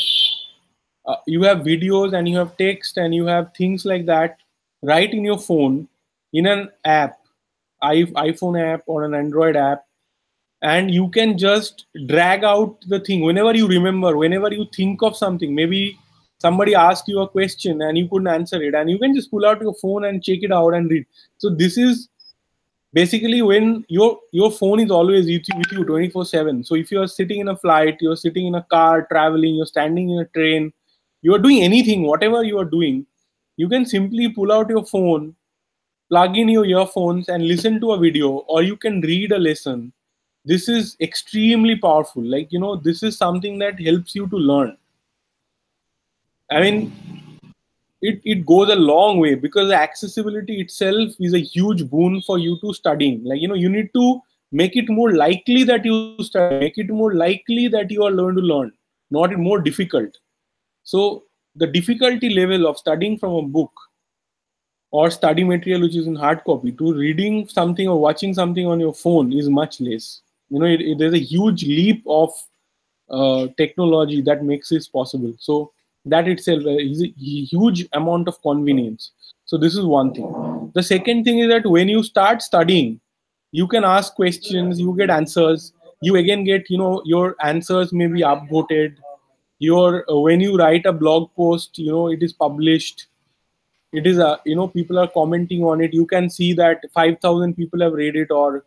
videos and you have text and you have things like that right in your phone, in an app, iPhone app or an Android app, and you can just drag out the thing whenever you remember, whenever you think of something. Maybe somebody asked you a question and you couldn't answer it, and you can just pull out your phone and check it out and read. So this is basically when your phone is always with you 24/7. So if you are sitting in a flight, you're sitting in a car traveling, you're standing in a train, you are doing anything, whatever you are doing, you can simply pull out your phone, plug in your earphones and listen to a video, or you can read a lesson. This is extremely powerful. This is something that helps you to learn. I mean, it goes a long way, because accessibility itself is a huge boon for you to studying. You need to make it more likely that you study, make it more likely that you are learn to learn, not more difficult. So the difficulty level of studying from a book or study material which is in hard copy to reading something or watching something on your phone is much less. There's a huge leap of technology that makes this possible. So that itself is a huge amount of convenience. So this is one thing. The second thing is that when you start studying, you can ask questions, you get answers, you again get, your answers may be upvoted. When you write a blog post, it is published. It is people are commenting on it. You can see that 5,000 people have read it, or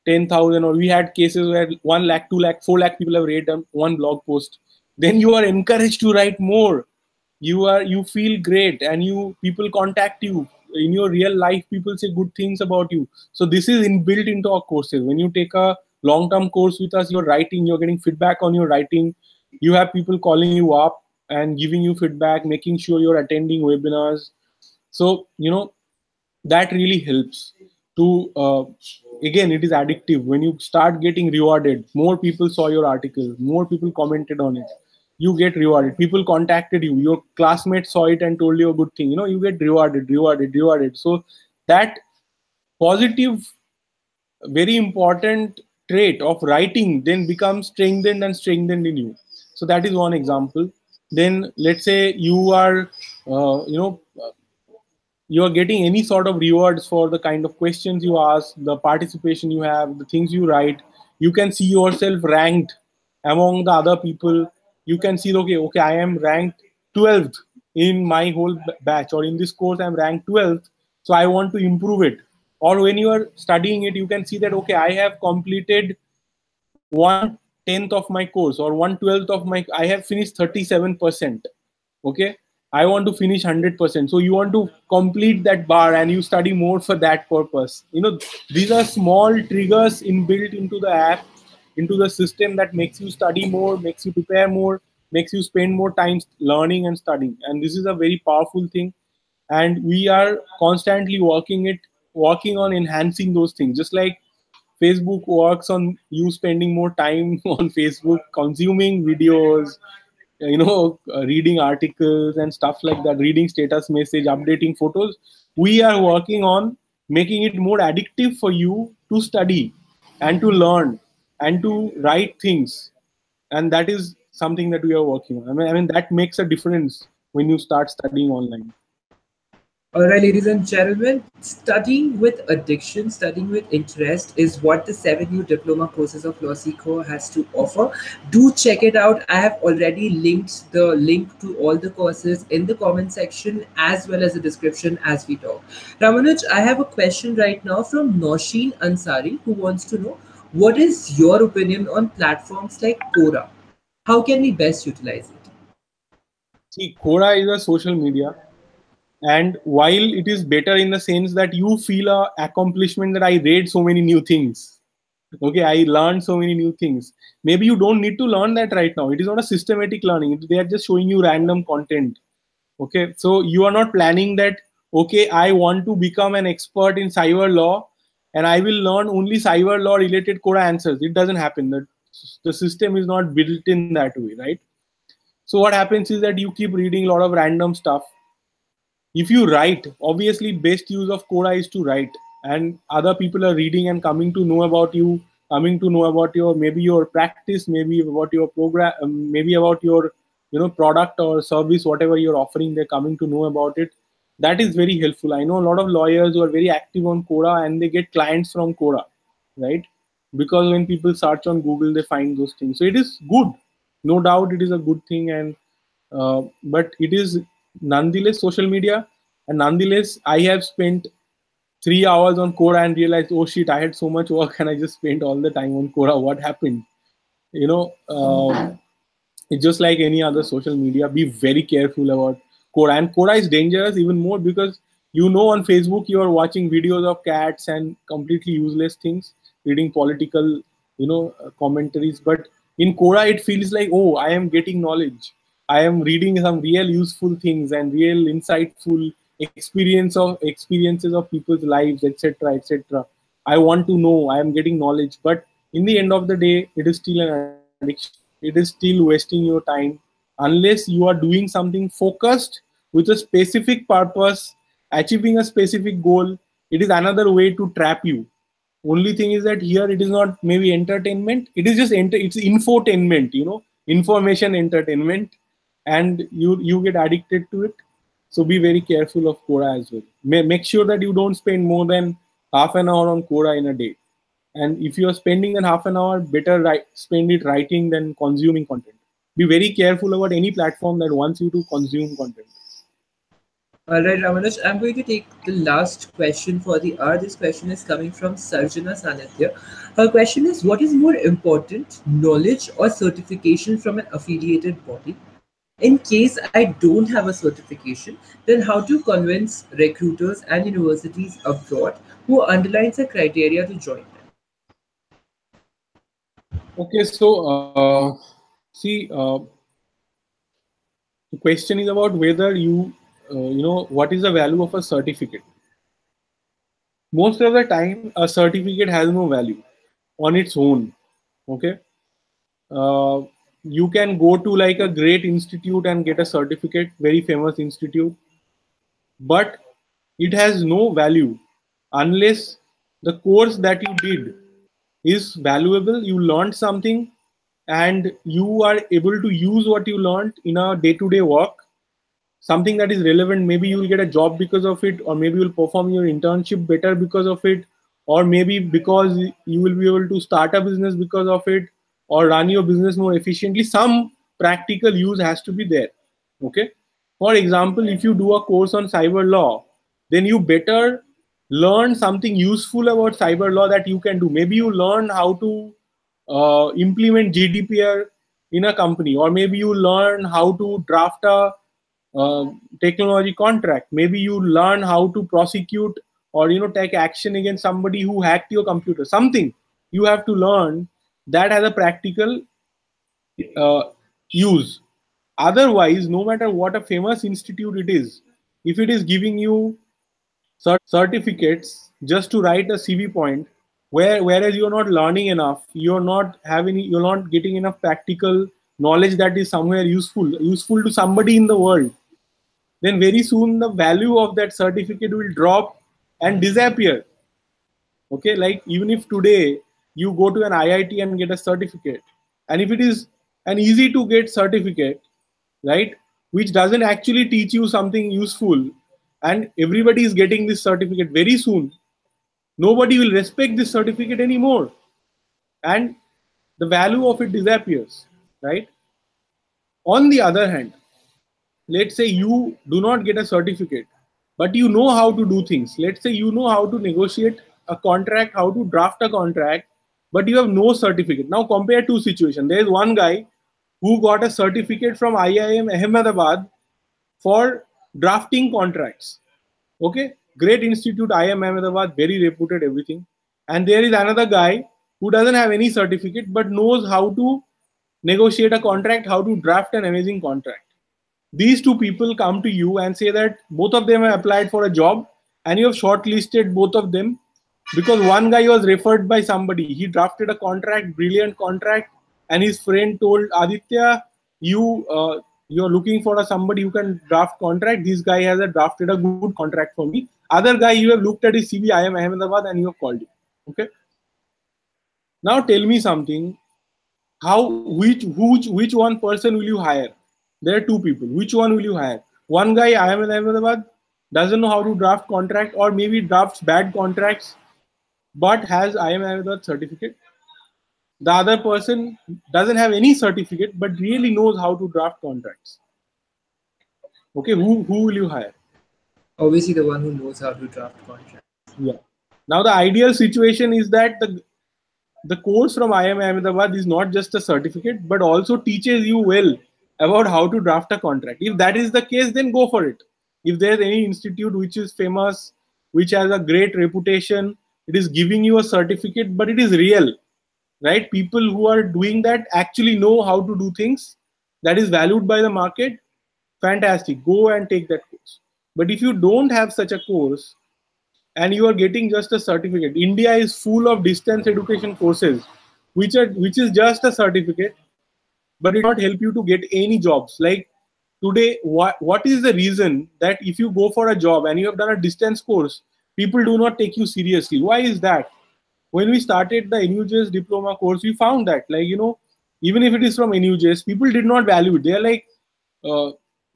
10,000, or we had cases where 1 lakh, 2 lakh, 4 lakh people have read one blog post. Then you are encouraged to write more. You feel great, and people contact you in your real life. People say good things about you. So this is inbuilt into our courses. When you take a long-term course with us, you're writing, you're getting feedback on your writing. You have people calling you up and giving you feedback, making sure you're attending webinars. So that really helps to again, it is addictive. When you start getting rewarded, more people saw your article, more people commented on it, you get rewarded. People contacted you, your classmates saw it and told you a good thing, you get rewarded. So that positive, very important trait of writing then becomes strengthened in you. So that is one example. Then let's say you are you are getting any sort of rewards for the kind of questions you ask, the participation you have, the things you write. You can see yourself ranked among the other people. You can see, okay, I am ranked 12th in my whole batch, or in this course I'm ranked 12th, so I want to improve it. Or when you are studying it, you can see that, okay, I have completed 1/10th of my course, or 1/12th of my, I have finished 37%. Okay, I want to finish 100%. So you want to complete that bar and you study more for that purpose. These are small triggers inbuilt into the app, into the system, that makes you study more, makes you prepare more, makes you spend more time learning and studying. And this is a very powerful thing. And we are constantly working on enhancing those things. Just like Facebook works on you spending more time on Facebook, consuming videos, reading articles and stuff like that, reading status message, updating photos. We are working on making it more addictive for you to study and to learn and to write things. And that is something that we are working on. I mean that makes a difference when you start studying online. All right, ladies and gentlemen, studying with addiction, studying with interest is what the 7 new diploma courses of LawSikho has to offer. Do check it out. I have already linked the link to all the courses in the comment section as well as the description as we talk. Ramanuj, I have a question right now from Nosheen Ansari, who wants to know, what is your opinion on platforms like Quora? How can we best utilize it? See, Quora is a social media, and while it is better in the sense that you feel a accomplishment that I read so many new things. Okay, I learned so many new things. Maybe you don't need to learn that right now. It is not a systematic learning. They are just showing you random content. Okay, so you are not planning that, okay, I want to become an expert in cyber law and I will learn only cyber law related Quora answers. It doesn't happen. The system is not built in that way, right? So what happens is that you keep reading a lot of random stuff. If you write, obviously best use of Quora is to write, and other people are reading and coming to know about you, coming to know about your, maybe your practice, maybe about your program, maybe about your, product or service, whatever you're offering. They're coming to know about it. That is very helpful. I know a lot of lawyers who are very active on Quora and they get clients from Quora, right? Because when people search on Google, they find those things. So it is good, no doubt it is a good thing. And but it is nonetheless social media, and nonetheless I have spent 3 hours on Quora and realized, oh shit, I had so much work and I just spent all the time on Quora. What happened? You know, it's just like any other social media. Be very careful about Quora. And Quora is dangerous even more because, on Facebook you are watching videos of cats and completely useless things, reading political, commentaries. But in Quora it feels like, oh, I am getting knowledge. I am reading some real useful things and real insightful experiences of people's lives, etc., etc. I want to know. I am getting knowledge. But in the end of the day, it is still an addiction. It is still wasting your time unless you are doing something focused with a specific purpose, achieving a specific goal. It is another way to trap you. Only thing is that here it is not maybe entertainment. It is just it's infotainment, information entertainment, and you get addicted to it. So be very careful of Quora as well. Make sure that you don't spend more than half an hour on Quora in a day. And if you are spending then half an hour, better spend it writing than consuming content. Be very careful about any platform that wants you to consume content. All right, Ramanuj, I'm going to take the last question for the hour. This question is coming from Sarjana Sanithya. Her question is, what is more important, knowledge or certification from an affiliated body? In case I don't have a certification, then how to convince recruiters and universities abroad who underlines the criteria to join them? Okay, so see, the question is about whether what is the value of a certificate. Most of the time, a certificate has no value on its own. Okay, uh, you can go to like a great institute and get a certificate, very famous institute, but it has no value unless the course that you did is valuable. You learned something and you are able to use what you learned in a day-to-day work, something that is relevant. Maybe you will get a job because of it, or maybe you'll perform your internship better because of it, or maybe because you will be able to start a business because of it, or run your business more efficiently. Some practical use has to be there. Okay, for example, if you do a course on cyber law, then you better learn something useful about cyber law that you can do. Maybe you learn how to implement GDPR in a company, or maybe you learn how to draft a technology contract. Maybe you learn how to prosecute or take action against somebody who hacked your computer. Something you have to learn that has a practical uh, use. Otherwise, no matter what a famous institute it is, if it is giving you certificates just to write a CV point, whereas you're not learning enough, you're not getting enough practical knowledge that is somewhere useful to somebody in the world, then very soon the value of that certificate will drop and disappear. Okay, like even if today you go to an IIT and get a certificate, and if it is an easy to get certificate, right, which doesn't actually teach you something useful, and everybody is getting this certificate, very soon nobody will respect this certificate anymore, and the value of it disappears, right? On the other hand, let's say you do not get a certificate, but you know how to do things. Let's say you know how to negotiate a contract, how to draft a contract, but you have no certificate. Now compare two situations. There is one guy who got a certificate from IIM Ahmedabad for drafting contracts. Okay, great institute, IIM Ahmedabad, very reputed, everything. And there is another guy who doesn't have any certificate but knows how to negotiate a contract, how to draft an amazing contract. These two people come to you and say that both of them have applied for a job and you have shortlisted both of them because one guy was referred by somebody. He drafted a contract, brilliant contract, and his friend told Aditya, you're looking for somebody who can draft contract. This guy has drafted a good contract for me. Other guy, you have looked at his CV, I am Ahmedabad, and you have called him. Okay. Now tell me something. Which one person will you hire? There are two people. Which one will you hire? One guy, I am in Ahmedabad, doesn't know how to draft contract, or maybe drafts bad contracts, but has I am Ahmedabad certificate. The other person doesn't have any certificate, but really knows how to draft contracts. Okay, who will you hire? Obviously, the one who knows how to draft contracts. Yeah. Now the ideal situation is that the course from IIM Ahmedabad is not just a certificate, but also teaches you well about how to draft a contract. If that is the case, then go for it. If there's any institute which is famous, which has a great reputation, it is giving you a certificate, but it is real, right? People who are doing that actually know how to do things that is valued by the market. Fantastic. Go and take that course. But if you don't have such a course, and you are getting just a certificate. India is full of distance education courses, which is just a certificate, but it not help you to get any jobs. Like today, what is the reason that if you go for a job and you have done a distance course, people do not take you seriously? Why is that? When we started the NUJS diploma course, we found that, like, even if it is from NUJS, people did not value it. They are like,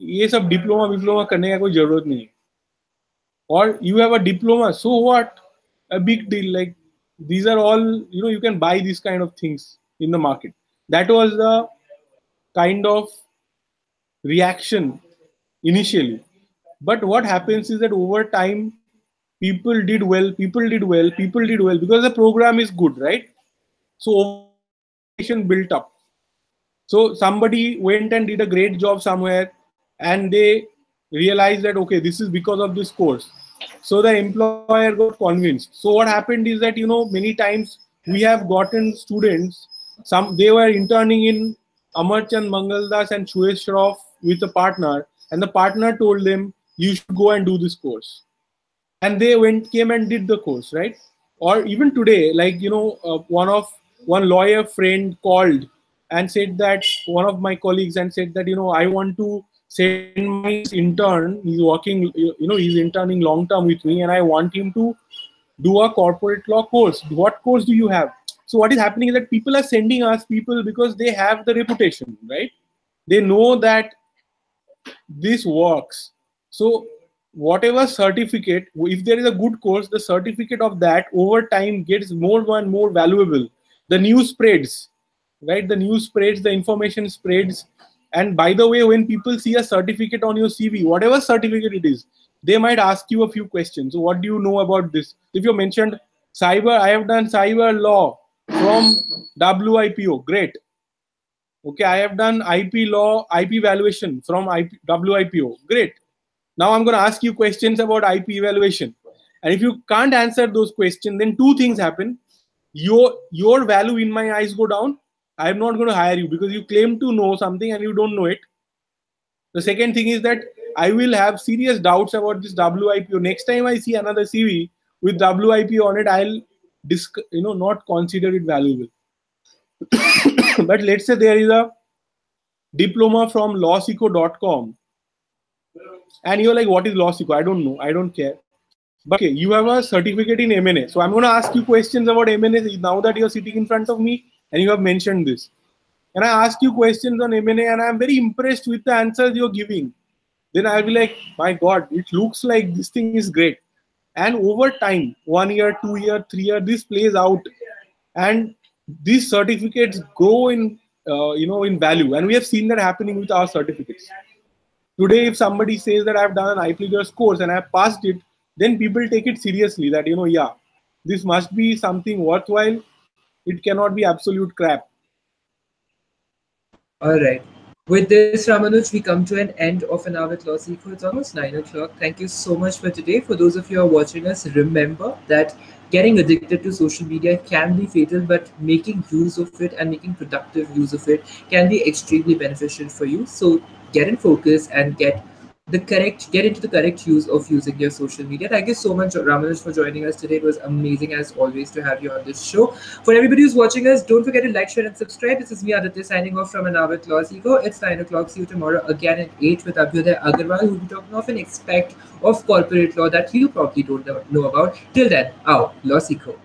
ये सब diploma करने का कोई जरूरत नहीं है. Or you have a diploma, so what? A big deal. Like these are all, you can buy these kind of things in the market. That was the kind of reaction initially. But what happens is that over time, people did well because the program is good, right? So over time, the reputation built up. So somebody went and did a great job somewhere and they realized that, okay, this is because of this course. So the employer got convinced. So what happened is that, many times we have gotten students, they were interning in Amarchand Mangaldas and Suresh Shroff with a partner, and the partner told them, you should go and do this course. And they came and did the course, right? Or even today, like, one lawyer friend called and said that, one of my colleagues, and said that, I want to send my intern, he's working, he's interning long term with me, and I want him to do a corporate law course. What course do you have? So what is happening is that people are sending us people because they have the reputation, right? They know that this works. So whatever certificate, if there is a good course, the certificate of that over time gets more and more valuable. The news spreads, right? The news spreads, the information spreads. And by the way, when people see a certificate on your CV, whatever certificate it is, they might ask you a few questions. So what do you know about this? If you mentioned cyber, I have done cyber law from WIPO, great. Okay, I have done IP law, IP valuation from WIPO, great. Now I'm going to ask you questions about IP evaluation. And if you can't answer those questions, then two things happen. Your value in my eyes go down. I'm not going to hire you because you claim to know something and you don't know it. The second thing is that I will have serious doubts about this WIPO. Next time I see another CV with WIPO on it, I'll not consider it valuable. But let's say there is a diploma from LawSikho.com. And you're like, what is LawSikho? I don't know. I don't care. But okay, you have a certificate in M&A. So I'm going to ask you questions about M&A now that you're sitting in front of me and you have mentioned this. And I ask you questions on M&A and I'm very impressed with the answers you're giving. Then I'll be like, my God, it looks like this thing is great. And over time, 1 year, 2 year, 3 year, this plays out. And these certificates grow in value. And we have seen that happening with our certificates. Today, if somebody says that I've done an IP leaders course and I've passed it, then people take it seriously that, yeah, this must be something worthwhile. It cannot be absolute crap. All right. With this, Ramanuj, we come to an end of an hour with LawSikho. It's almost 9 o'clock. Thank you so much for today. For those of you who are watching us, remember that getting addicted to social media can be fatal, but making use of it and making productive use of it can be extremely beneficial for you. So get in focus and get into the correct use of using your social media. Thank you so much, Ramanuj, for joining us today. It was amazing as always to have you on this show. For everybody who's watching us, don't forget to like, share, and subscribe. This is me, Aditya, signing off from an hour with LawSikho. It's 9 o'clock. See you tomorrow again at 8 with Abhyuday Agarwal, who will be talking of an aspect of corporate law that you probably don't know about. Till then, out, LawSikho.